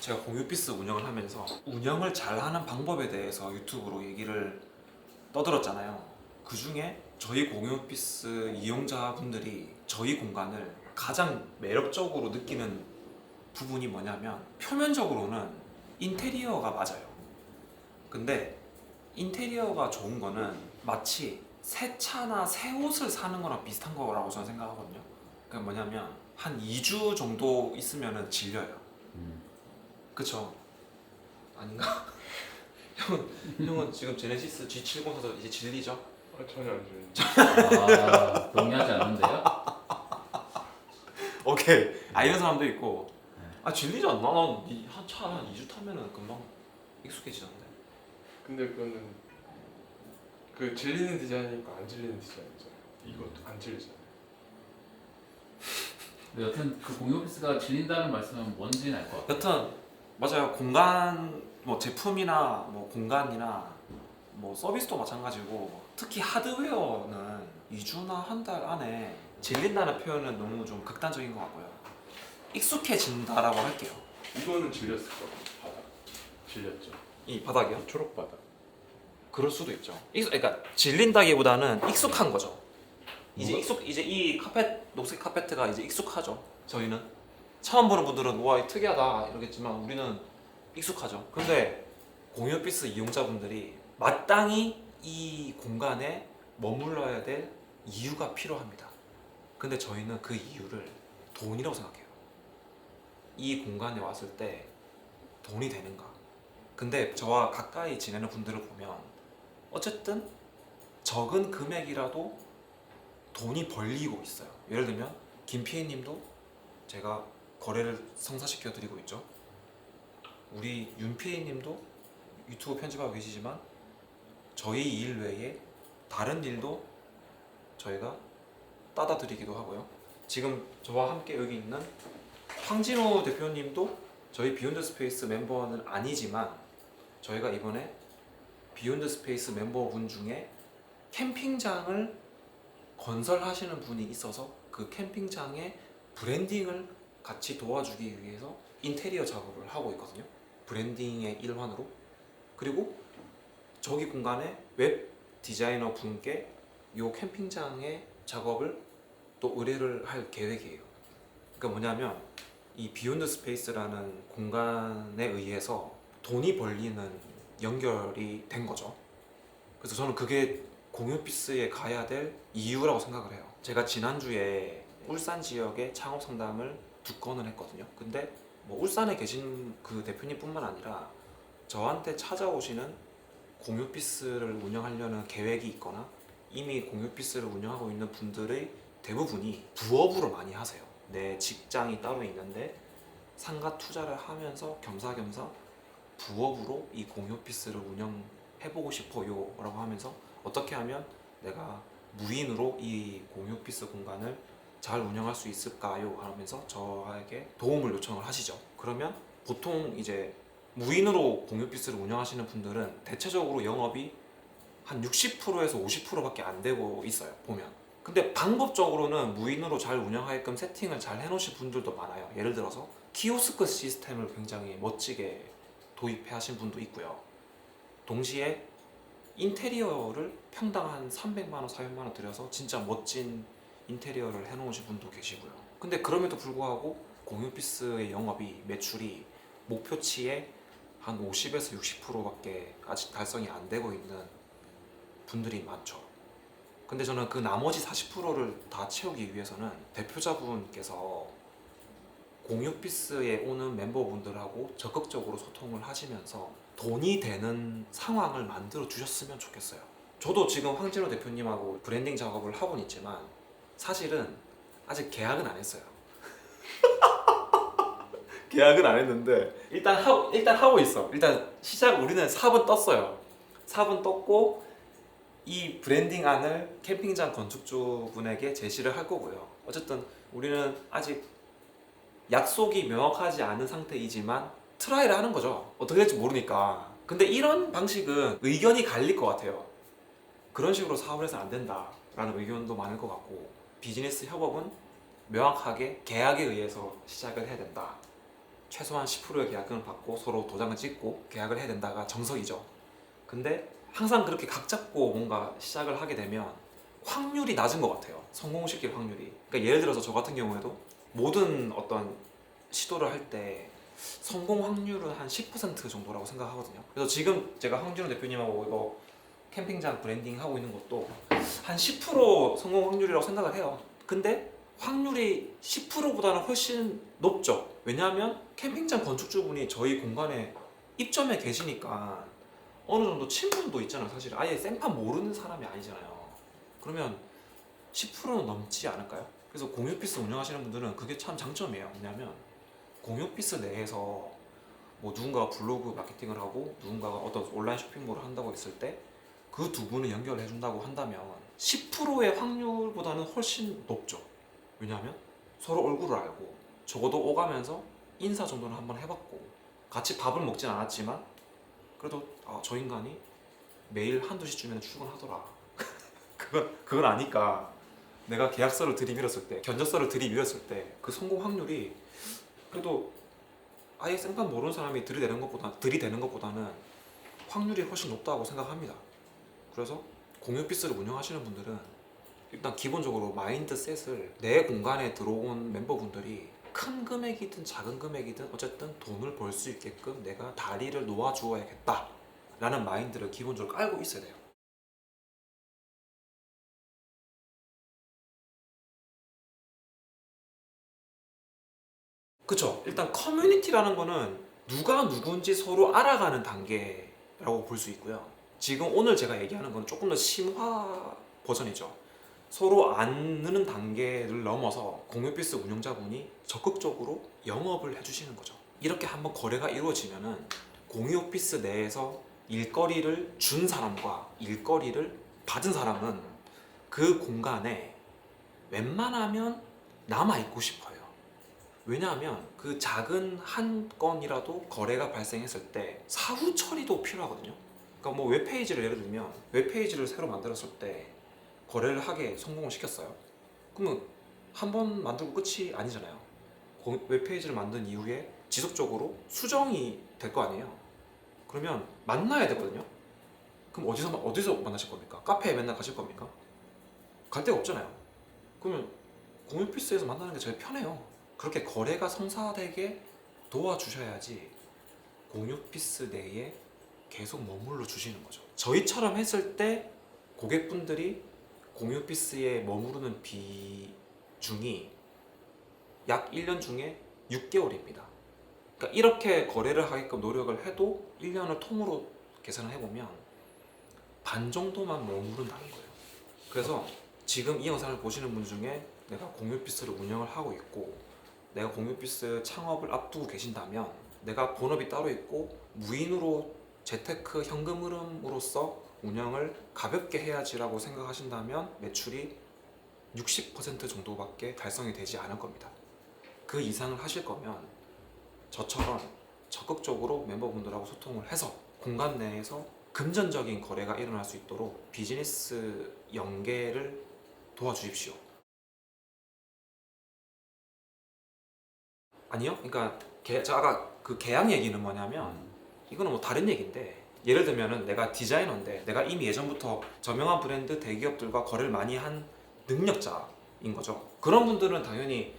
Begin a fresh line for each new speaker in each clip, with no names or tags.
제가 공유피스 운영을 하면서 운영을 잘하는 방법에 대해서 유튜브로 얘기를 떠들었잖아요. 그 중에 저희 공유피스 이용자분들이 저희 공간을 가장 매력적으로 느끼는 부분이 뭐냐면, 표면적으로는 인테리어가 맞아요. 근데 인테리어가 좋은 거는 마치 새 차나 새 옷을 사는 거랑 비슷한 거라고 저는 생각하거든요. 그게 뭐냐면 한 2주 정도 있으면 질려요. 그쵸? 아닌가? 형은 지금 제네시스 G70 사서 이제 질리죠?
전혀 안 좋아요.
동의하지 않는데요?
오케이. 이런 사람도 있고. 질리지 않나? 난한 차 한 2주 타면은 금방 익숙해지던데.
근데 그거는 그 질리는 디자인이니까 안 질리는 디자인이잖아요. 이것도 안 질리잖아요.
여튼 그 공유 오피스가 질린다는 말씀은 뭔지는 알 것 같아요.
여튼 맞아요. 공간, 뭐 제품이나 뭐 공간이나 뭐 서비스도 마찬가지고, 특히 하드웨어는 2주나 한 달 안에 질린다는 표현은 너무 좀 극단적인 것 같고요. 익숙해진다라고 할게요.
이거는 질렸을 거예요. 바닥. 질렸죠.
이 바닥이요?
초록 바닥.
그럴 수도 있죠. 그러니까 질린다기보다는 익숙한 거죠. 이제
뭐가?
이제 이 녹색 카페트가 이제 익숙하죠. 저희는 처음 보는 분들은 와 특이하다 이러겠지만 우리는 익숙하죠. 근데 공유오피스 이용자분들이 마땅히 이 공간에 머물러야 될 이유가 필요합니다. 근데 저희는 그 이유를 돈이라고 생각해요. 이 공간에 왔을 때 돈이 되는가? 근데 저와 가까이 지내는 분들을 보면 어쨌든 적은 금액이라도 돈이 벌리고 있어요. 예를 들면 김PA님도 제가 거래를 성사시켜 드리고 있죠. 우리 윤PA님도 유튜브 편집하고 계시지만 저희 일 외에 다른 일도 저희가 따다 드리기도 하고요. 지금 저와 함께 여기 있는 황진호 대표님도 저희 비욘드 스페이스 멤버는 아니지만 저희가 이번에 비욘드 스페이스 멤버분 중에 캠핑장을 건설하시는 분이 있어서 그 캠핑장의 브랜딩을 같이 도와주기 위해서 인테리어 작업을 하고 있거든요. 브랜딩의 일환으로. 그리고 저기 공간에 웹 디자이너 분께 이 캠핑장의 작업을 또 의뢰를 할 계획이에요. 그러니까 뭐냐면 이 비욘드 스페이스라는 공간에 의해서 돈이 벌리는 연결이 된 거죠. 그래서 저는 그게 공유오피스에 가야 될 이유라고 생각을 해요. 제가 지난주에 울산 지역의 창업 상담을 2건을 했거든요. 근데 뭐 울산에 계신 그 대표님뿐만 아니라 저한테 찾아오시는 공유오피스를 운영하려는 계획이 있거나 이미 공유오피스를 운영하고 있는 분들의 대부분이 부업으로 많이 하세요. 내 직장이 따로 있는데 상가 투자를 하면서 겸사겸사 부업으로 이 공유오피스를 운영해보고 싶어요 라고 하면서 어떻게 하면 내가 무인으로 이 공유오피스 공간을 잘 운영할 수 있을까요? 하면서 저에게 도움을 요청을 하시죠. 그러면 보통 이제 무인으로 공유오피스를 운영하시는 분들은 대체적으로 영업이 한 60%에서 50%밖에 안 되고 있어요. 보면. 근데 방법적으로는 무인으로 잘 운영하게끔 세팅을 잘 해놓으신 분들도 많아요. 예를 들어서 키오스크 시스템을 굉장히 멋지게 도입해 하신 분도 있고요. 동시에 인테리어를 평당 한 300만 원, 400만 원 들여서 진짜 멋진 인테리어를 해놓으신 분도 계시고요. 근데 그럼에도 불구하고 공유오피스의 영업이 매출이 목표치의 한 50에서 60%밖에 아직 달성이 안 되고 있는 분들이 많죠. 근데 저는 그 나머지 40%를 다 채우기 위해서는 대표자분께서 공유오피스에 오는 멤버분들하고 적극적으로 소통을 하시면서 돈이 되는 상황을 만들어 주셨으면 좋겠어요. 저도 지금 황진호 대표님하고 브랜딩 작업을 하고는 있지만 사실은 아직 계약은 안 했어요. 계약은 안 했는데 일단 하고 있어. 일단 우리는 사업은 떴어요. 사업은 떴고 이 브랜딩안을 캠핑장 건축주분에게 제시를 할 거고요. 어쨌든 우리는 아직 약속이 명확하지 않은 상태이지만 트라이를 하는 거죠. 어떻게 될지 모르니까. 근데 이런 방식은 의견이 갈릴 것 같아요. 그런 식으로 사업을 해서 안 된다라는 의견도 많을 것 같고, 비즈니스 협업은 명확하게 계약에 의해서 시작을 해야 된다 최소한 10%의 계약금을 받고 서로 도장을 찍고 계약을 해야 된다가 정석이죠. 근데 항상 그렇게 각 잡고 뭔가 시작을 하게 되면 확률이 낮은 것 같아요. 성공시킬 확률이. 그러니까 예를 들어서 저 같은 경우에도 모든 어떤 시도를 할 때 성공 확률은 한 10% 정도라고 생각하거든요. 그래서 지금 제가 황준호 대표님하고 이거 캠핑장 브랜딩 하고 있는 것도 한 10% 성공 확률이라고 생각을 해요. 근데 확률이 10%보다는 훨씬 높죠. 왜냐하면 캠핑장 건축주분이 저희 공간에 입점해 계시니까 어느 정도 친분도 있잖아요. 사실 아예 생판 모르는 사람이 아니잖아요. 그러면 10%는 넘지 않을까요? 그래서 공유 오피스 운영하시는 분들은 그게 참 장점이에요. 왜냐하면 공유 오피스 내에서 뭐 누군가가 블로그 마케팅을 하고 누군가가 어떤 온라인 쇼핑몰을 한다고 했을 때 그 두 분을 연결해 준다고 한다면 10%의 확률보다는 훨씬 높죠. 왜냐하면 서로 얼굴을 알고 적어도 오가면서 인사 정도는 한번 해봤고 같이 밥을 먹진 않았지만 그래도 저 인간이 매일 한두 시쯤에는 출근하더라. 그걸 아니까 내가 계약서를 들이밀었을 때 견적서를 들이밀었을 때 그 성공 확률이 그래도 아예 생판 모르는 사람이 들이대는 것보다는 확률이 훨씬 높다고 생각합니다. 그래서 공유 오피스를 운영하시는 분들은 일단 기본적으로 마인드셋을 내 공간에 들어온 멤버분들이 큰 금액이든 작은 금액이든 어쨌든 돈을 벌 수 있게끔 내가 다리를 놓아주어야겠다 라는 마인드를 기본적으로 깔고 있어야 돼요. 그쵸. 일단 커뮤니티라는 거는 누가 누군지 서로 알아가는 단계라고 볼 수 있고요. 지금 오늘 제가 얘기하는 건 조금 더 심화 버전이죠. 서로 아는 단계를 넘어서 공유 오피스 운영자분이 적극적으로 영업을 해주시는 거죠. 이렇게 한번 거래가 이루어지면은 공유 오피스 내에서 일거리를 준 사람과 일거리를 받은 사람은 그 공간에 웬만하면 남아있고 싶어요. 왜냐하면 그 작은 한 건이라도 거래가 발생했을 때 사후 처리도 필요하거든요. 그러니까 뭐 웹페이지를 예를 들면 웹페이지를 새로 만들었을 때 거래를 하게 성공을 시켰어요. 그러면 한 번 만들고 끝이 아니잖아요. 웹페이지를 만든 이후에 지속적으로 수정이 될 거 아니에요. 그러면 만나야 되거든요. 그럼 어디서 만나실 겁니까? 카페에 맨날 가실 겁니까? 갈 데가 없잖아요. 그러면 공유 오피스에서 만나는 게 제일 편해요. 그렇게 거래가 성사되게 도와주셔야지 공유 오피스 내에 계속 머물러 주시는 거죠. 저희처럼 했을 때 고객분들이 공유 오피스에 머무르는 비중이 약 1년 중에 6개월입니다. 그러니까 이렇게 거래를 하게끔 노력을 해도 1년을 통으로 계산을 해보면 반 정도만 머무른다는 거예요. 그래서 지금 이 영상을 보시는 분 중에 내가 공유 오피스를 운영을 하고 있고 내가 공유 오피스 창업을 앞두고 계신다면 내가 본업이 따로 있고 무인으로 재테크 현금 흐름으로서 운영을 가볍게 해야지라고 생각하신다면 매출이 60% 정도밖에 달성이 되지 않을 겁니다. 그 이상을 하실 거면 저처럼 적극적으로 멤버분들하고 소통을 해서 공간 내에서 금전적인 거래가 일어날 수 있도록 비즈니스 연계를 도와주십시오. 아니요. 그러니까 제가 아까 그 계약 얘기는 뭐냐면 이거는 뭐 다른 얘기인데 예를 들면은 내가 디자이너인데 내가 이미 예전부터 저명한 브랜드 대기업들과 거래를 많이 한 능력자인 거죠. 그런 분들은 당연히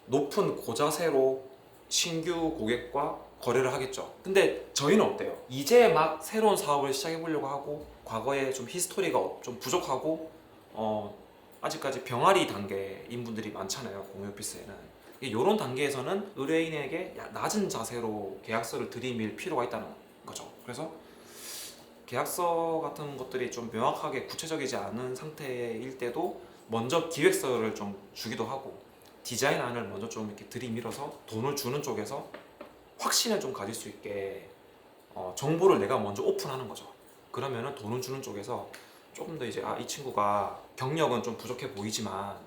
높은 고자세로 신규 고객과 거래를 하겠죠. 근데 저희는 어때요? 이제 막 새로운 사업을 시작해 보려고 하고 과거에 좀 히스토리가 좀 부족하고 아직까지 병아리 단계인 분들이 많잖아요. 공유 오피스에는. 이런 단계에서는 의뢰인에게 낮은 자세로 계약서를 들이밀 필요가 있다는 거죠. 그래서 계약서 같은 것들이 좀 명확하게 구체적이지 않은 상태일 때도 먼저 기획서를 좀 주기도 하고 디자인안을 먼저 좀 이렇게 들이밀어서 돈을 주는 쪽에서 확신을 좀 가질 수 있게 정보를 내가 먼저 오픈하는 거죠. 그러면은 돈을 주는 쪽에서 조금 더 이제 이 친구가 경력은 좀 부족해 보이지만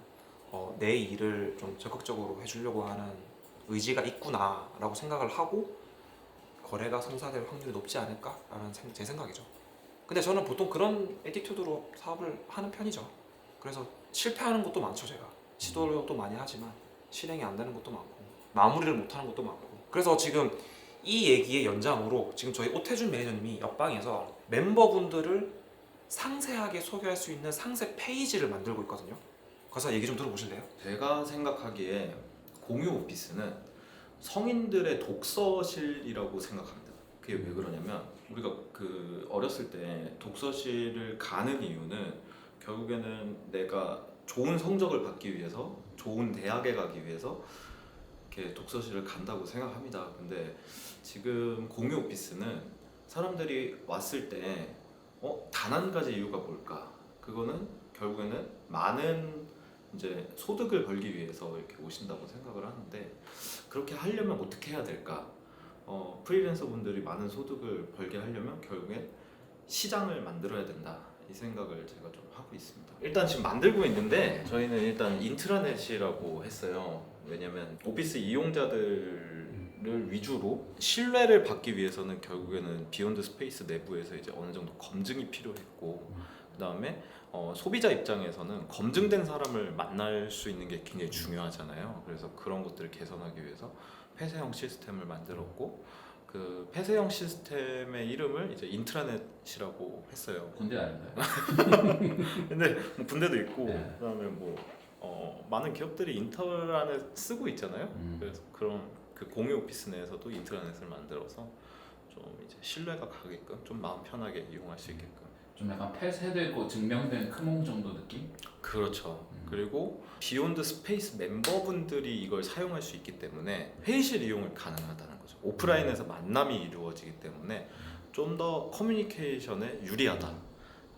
내 일을 좀 적극적으로 해주려고 하는 의지가 있구나 라고 생각을 하고 거래가 성사될 확률이 높지 않을까라는 제 생각이죠. 근데 저는 보통 그런 애티튜드로 사업을 하는 편이죠. 그래서 실패하는 것도 많죠. 제가 시도도 많이 하지만 실행이 안 되는 것도 많고 마무리를 못하는 것도 많고 그래서 지금 이 얘기의 연장으로 지금 저희 오태준 매니저님이 옆방에서 멤버분들을 상세하게 소개할 수 있는 상세 페이지를 만들고 있거든요. 가서 얘기 좀 들어보실래요?
제가 생각하기에 공유 오피스는 성인들의 독서실이라고 생각합니다. 그게 왜 그러냐면 우리가 그 어렸을 때 독서실을 가는 이유는 결국에는 내가 좋은 성적을 받기 위해서 좋은 대학에 가기 위해서 이렇게 독서실을 간다고 생각합니다. 근데 지금 공유 오피스는 사람들이 왔을 때 단 한 가지 이유가 뭘까? 그거는 결국에는 많은 이제 소득을 벌기 위해서 이렇게 오신다고 생각을 하는데 그렇게 하려면 어떻게 해야 될까? 프리랜서 분들이 많은 소득을 벌게 하려면 결국엔 시장을 만들어야 된다 이 생각을 제가 좀 하고 있습니다. 일단 지금 만들고 있는데 저희는 일단 인트라넷이라고 했어요. 왜냐면 오피스 이용자들을 위주로 신뢰를 받기 위해서는 결국에는 비욘드 스페이스 내부에서 이제 어느 정도 검증이 필요했고 그 다음에 소비자 입장에서는 검증된 사람을 만날 수 있는 게 굉장히 중요하잖아요. 그래서 그런 것들을 개선하기 위해서 폐쇄형 시스템을 만들었고 그 폐쇄형 시스템의 이름을 이제 인트라넷이라고 했어요.
군대 아닌가요?
근데 뭐 군대도 있고
네.
그다음에 뭐 많은 기업들이 인트라넷 쓰고 있잖아요. 그래서 그런 그 공유 오피스 내에서도 인트라넷을 만들어서 좀 이제 신뢰가 가게끔 좀 마음 편하게 이용할 수 있게끔.
좀 약간 폐쇄되고 증명된 크몽 정도 느낌?
그렇죠. 그리고 비욘드 스페이스 멤버분들이 이걸 사용할 수 있기 때문에 회의실 이용을 가능하다는 거죠. 오프라인에서 만남이 이루어지기 때문에 좀 더 커뮤니케이션에 유리하다.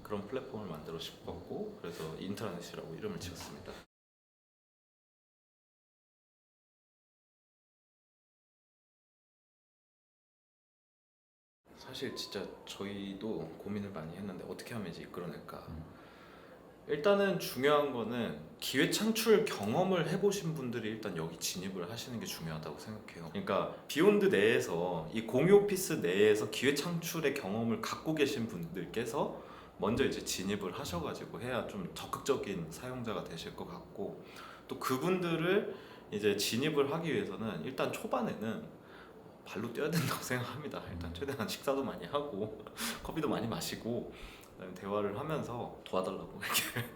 그런 플랫폼을 만들고 싶었고 그래서 인트라넷이라고 이름을 지었습니다. 사실 진짜 저희도 고민을 많이 했는데 어떻게 하면 이제 이끌어낼까. 일단은 중요한 거는 기회 창출 경험을 해보신 분들이 일단 여기 진입을 하시는 게 중요하다고 생각해요. 그러니까 비욘드 내에서 이 공유 오피스 내에서 기회 창출의 경험을 갖고 계신 분들께서 먼저 이제 진입을 하셔가지고 해야 좀 적극적인 사용자가 되실 것 같고 또 그분들을 이제 진입을 하기 위해서는 일단 초반에는 발로 뛰어야 된다고 생각합니다. 일단 최대한 식사도 많이 하고 커피도 많이 마시고 그다음에 대화를 하면서 도와달라고 이렇게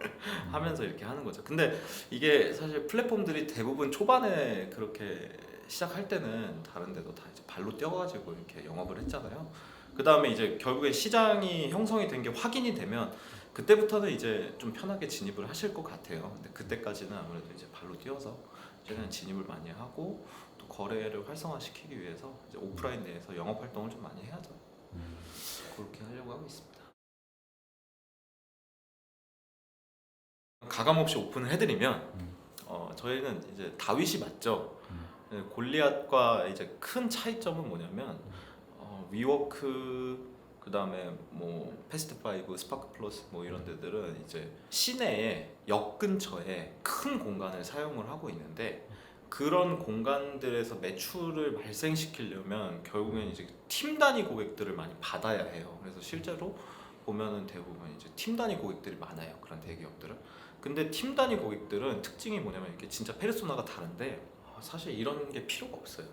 하면서 이렇게 하는 거죠. 근데 이게 사실 플랫폼들이 대부분 초반에 그렇게 시작할 때는 다른 데도 다 이제 발로 뛰어가지고 이렇게 영업을 했잖아요. 그 다음에 이제 결국에 시장이 형성이 된 게 확인이 되면 그때부터는 이제 좀 편하게 진입을 하실 것 같아요. 근데 그때까지는 아무래도 이제 발로 뛰어서 최대한 진입을 많이 하고 또 거래를 활성화시키기 위해서 이제 오프라인 내에서 영업 활동을 좀 많이 해야죠. 그렇게 하려고 하고 있습니다. 가감 없이 오픈을 해드리면 저희는 이제 다윗이 맞죠. 골리앗과 이제 큰 차이점은 뭐냐면 위워크 그 다음에 뭐 패스트5, 스파크 플러스 뭐 이런 데들은 이제 시내에 역 근처에 큰 공간을 사용을 하고 있는데 그런 공간들에서 매출을 발생시키려면 결국엔 이제 팀 단위 고객들을 많이 받아야 해요. 그래서 실제로 보면은 대부분 이제 팀 단위 고객들이 많아요. 그런 대기업들은. 근데 팀 단위 고객들은 특징이 뭐냐면 이게 진짜 페르소나가 다른데 사실 이런 게 필요가 없어요.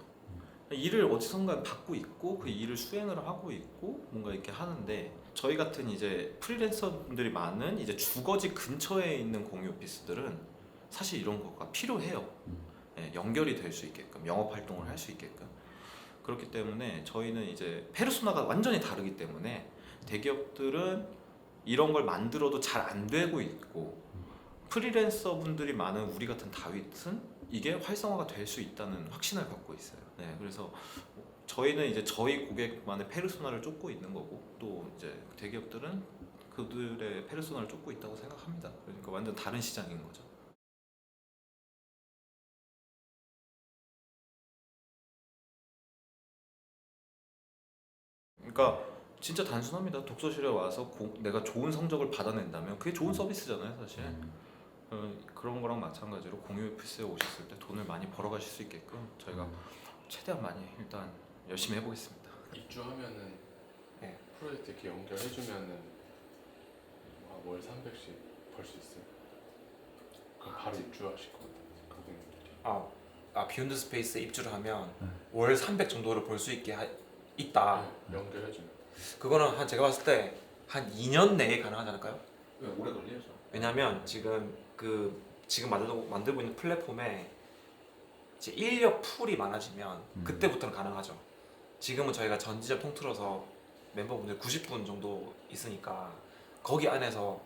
일을 어디선가 받고 있고 그 일을 수행을 하고 있고 뭔가 이렇게 하는데 저희 같은 이제 프리랜서분들이 많은 이제 주거지 근처에 있는 공유 오피스들은 사실 이런 거가 필요해요. 예, 연결이 될 수 있게끔 영업 활동을 할 수 있게끔 그렇기 때문에 저희는 이제 페르소나가 완전히 다르기 때문에 대기업들은 이런 걸 만들어도 잘 안 되고 있고 프리랜서 분들이 많은 우리 같은 다윗은 이게 활성화가 될 수 있다는 확신을 갖고 있어요. 네, 그래서 저희는 이제 저희 고객만의 페르소나를 쫓고 있는 거고 또 이제 대기업들은 그들의 페르소나를 쫓고 있다고 생각합니다. 그러니까 완전 다른 시장인 거죠. 그러니까 진짜 단순합니다. 독서실에 와서 내가 좋은 성적을 받아낸다면 그게 좋은 서비스잖아요, 사실. 그런 거랑 마찬가지로 공유 오피스에 오셨을 때 돈을 많이 벌어가실 수 있게끔 저희가 최대한 많이 일단 열심히 해보겠습니다.
입주하면은
네.
프로젝트 이렇게 연결해주면은 월 300씩 벌 수 있어요. 그럼 바로 입주하실 것 같아요. 고객님들이.
비욘드 스페이스에 입주를 하면 월 300 정도를 벌 수 있게 있다.
연결해주면.
그거는 한 제가 봤을 때 한 2년 내에 가능하지 않을까요?
왜 오래 걸리죠?
왜냐면 지금 만들고 있는 플랫폼에 이제 인력 풀이 많아지면 그때부터는 가능하죠. 지금은 저희가 전 지점 통틀어서 멤버분들 90분 정도 있으니까 거기 안에서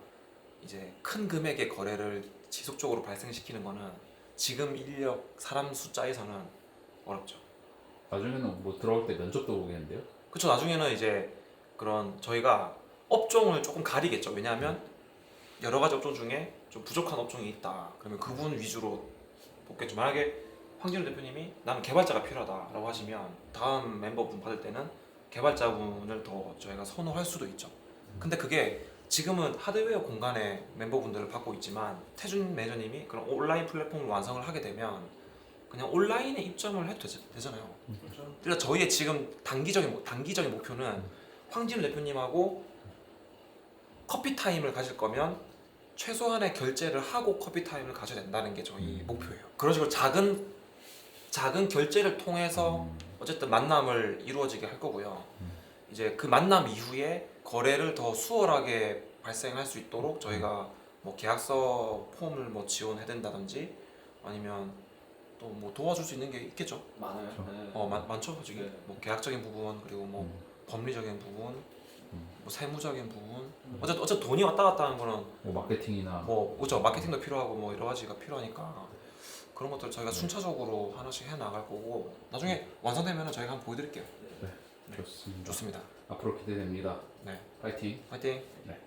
이제 큰 금액의 거래를 지속적으로 발생시키는 거는 지금 인력 사람 숫자에서는 어렵죠.
나중에는 뭐 들어올 때 면접도 보겠는데요?
그쵸. 나중에는 이제 그런 저희가 업종을 조금 가리겠죠. 왜냐하면 여러 가지 업종 중에 좀 부족한 업종이 있다. 그러면 그분 위주로 뽑겠죠. 만약에 황진우 대표님이 나는 개발자가 필요하다라고 하시면 다음 멤버분 받을 때는 개발자분을 더 저희가 선호할 수도 있죠. 근데 그게 지금은 하드웨어 공간에 member분들을 받고 있지만 태준 매니저님이 그런 온라인 플랫폼을 완성을 하게 되면 그냥 온라인에 입점을 해도 되잖아요.
그렇죠.
그러니까 저희의 지금 단기적인 목표는 황진우 대표님하고 커피 타임을 가질 거면 최소한의 결제를 하고 커피 타임을 가져야 된다는 게 저희 목표예요. 그런 식으로 작은 결제를 통해서 어쨌든 만남을 이루어지게 할 거고요. 이제 그 만남 이후에 거래를 더 수월하게 발생할 수 있도록 저희가 뭐 계약서 폼을 뭐 지원해 된다든지 아니면 또 뭐 도와줄 수 있는 게 있겠죠.
많아요. 네.
많죠. 지금
네.
뭐 계약적인 부분 그리고 뭐 법리적인 부분, 뭐 세무적인 부분. 어쨌든 돈이 왔다 갔다 하는 거는
뭐 마케팅이나
뭐 그렇죠. 마케팅도 필요하고 뭐 여러 가지가 필요하니까 그런 것들 저희가 순차적으로 하나씩 해 나갈 거고 나중에 완성되면은 저희가 한번 보여드릴게요.
좋습니다.
좋습니다.
앞으로 기대됩니다.
네,
파이팅.
화이팅.
네.